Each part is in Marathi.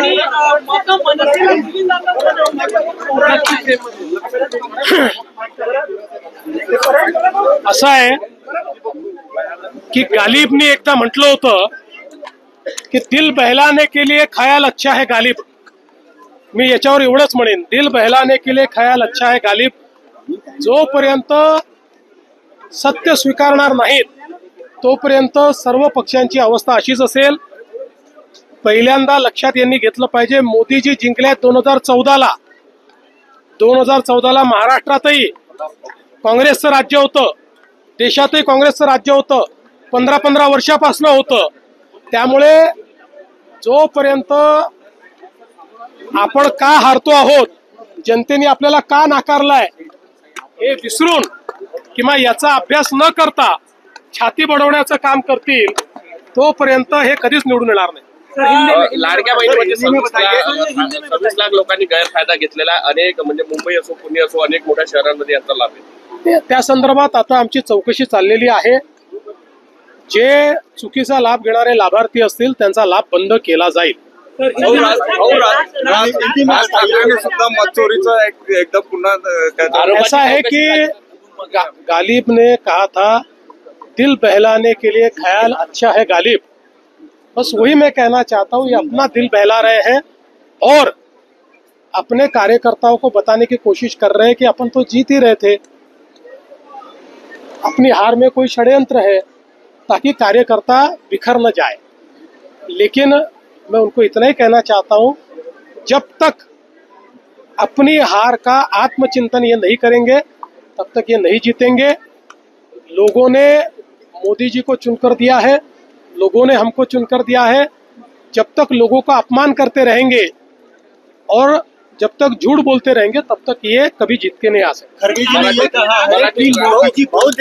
आणि असं आहे की गालिब ने एकदा म्हटलं होतं की दिल बहलाने के लिए ख्याल अच्छा है गालिब. मी याच्यावर एवढंच म्हणेन, दिल बहलाने के लिए ख्याल अच्छा है गालिब. जोपर्यंत सत्य स्वीकारणार नाहीत तोपर्यंत सर्व पक्षांची अवस्था अशीच असेल. पहिल्यांदा लक्षात यांनी घेतलं पाहिजे, मोदीजी जिंकल्या 2014ला. 2014ला महाराष्ट्रातही काँग्रेसचं राज्य होतं, देशातही काँग्रेसचं राज्य होतं, 15-15 वर्षापासून होतं. त्यामुळे जोपर्यंत आपण का हारतो आहोत, जनतेने आपल्याला का नाकारलाय हे विसरून किंवा याचा अभ्यास न करता छाती बडवण्याचं काम करतील तोपर्यंत हे कधीच निवडून येणार नाही. लाडक्या बहिणीमध्ये 26 लाख लोकांनी गैरफायदा घेतलेला, अनेक म्हणजे मुंबई असो पुणे असो अनेक मोठ्या शहरांमध्ये यांचा लाभ आहे. त्या संदर्भात आता आमची चौकशी चाललेली आहे. जे चुकीचा लाभ घेणारे लाभार्थी असतील त्यांचा लाभ बंद केला जाईल. सुद्धा मतचोरीचा एकदा पुन्हा ऐसा है कि गालिब ने कहा था दिल बहलाने के लिए ख्याल अच्छा है गालिब. बस वही मैं कहना चाहता हूँ, ये अपना दिल बहला रहे हैं और अपने कार्यकर्ताओं को बताने की कोशिश कर रहे हैं कि अपन तो जीत ही रहे थे, अपनी हार में कोई षड्यंत्र है ताकि कार्यकर्ता बिखर न जाए. लेकिन मैं उनको इतना ही कहना चाहता हूँ, जब तक अपनी हार का आत्मचिंतन ये नहीं करेंगे तब तक ये नहीं जीतेंगे. लोगों ने मोदी जी को चुनकर दिया है, लोगों ने हमको चुनकर दिया है. जब तक लोगों का अपमान करते रहेंगे और जब तक झूठ बोलते रहेंगे तब तक ये कभी जीत के नहीं आ सकते. खड़गे जी ने ये कहा है कि मोदी जी बहुत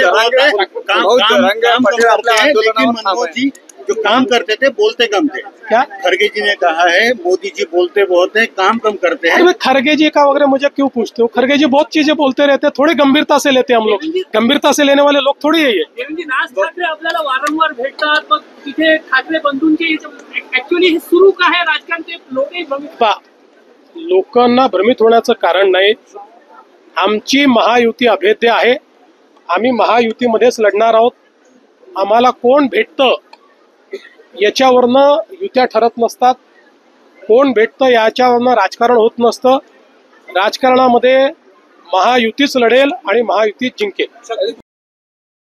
मनमोहन जी जो काम करते थे बोलते कम थे. क्या खड़गे जी ने कहा है मोदी जी बोलते बहुत है, काम कम करते हैं. अरे खड़गे जी का वगैरह मुझे क्यों पूछते हो? खड़गे जी बहुत चीजें बोलते रहते हैं, थोड़ी गंभीरता से लेते हैं हम लोग. गंभीरता से लेने वाले लोग थोड़ी है ये. राज ठाकरे आपल्याला वारंवार भेटतात, मग तिथे ठाकरे बंधूंचे ऍक्च्युअली हे सुरू का आहे राजकारण, ते लोकांना भ्रमित होण्याचं कारण नाही. आमची महायुती अभेद्य आहे. आम्ही महायुतीमध्येच लढणार आहोत. आम्हाला कोण भेटतं याच्यावरनं युत्या ठरत नसतात, कोण भेटतं याच्यावरनं राजकारण होत नसतं. राजकारणामध्ये महायुतीच लढेल आणि महायुतीच जिंकेल.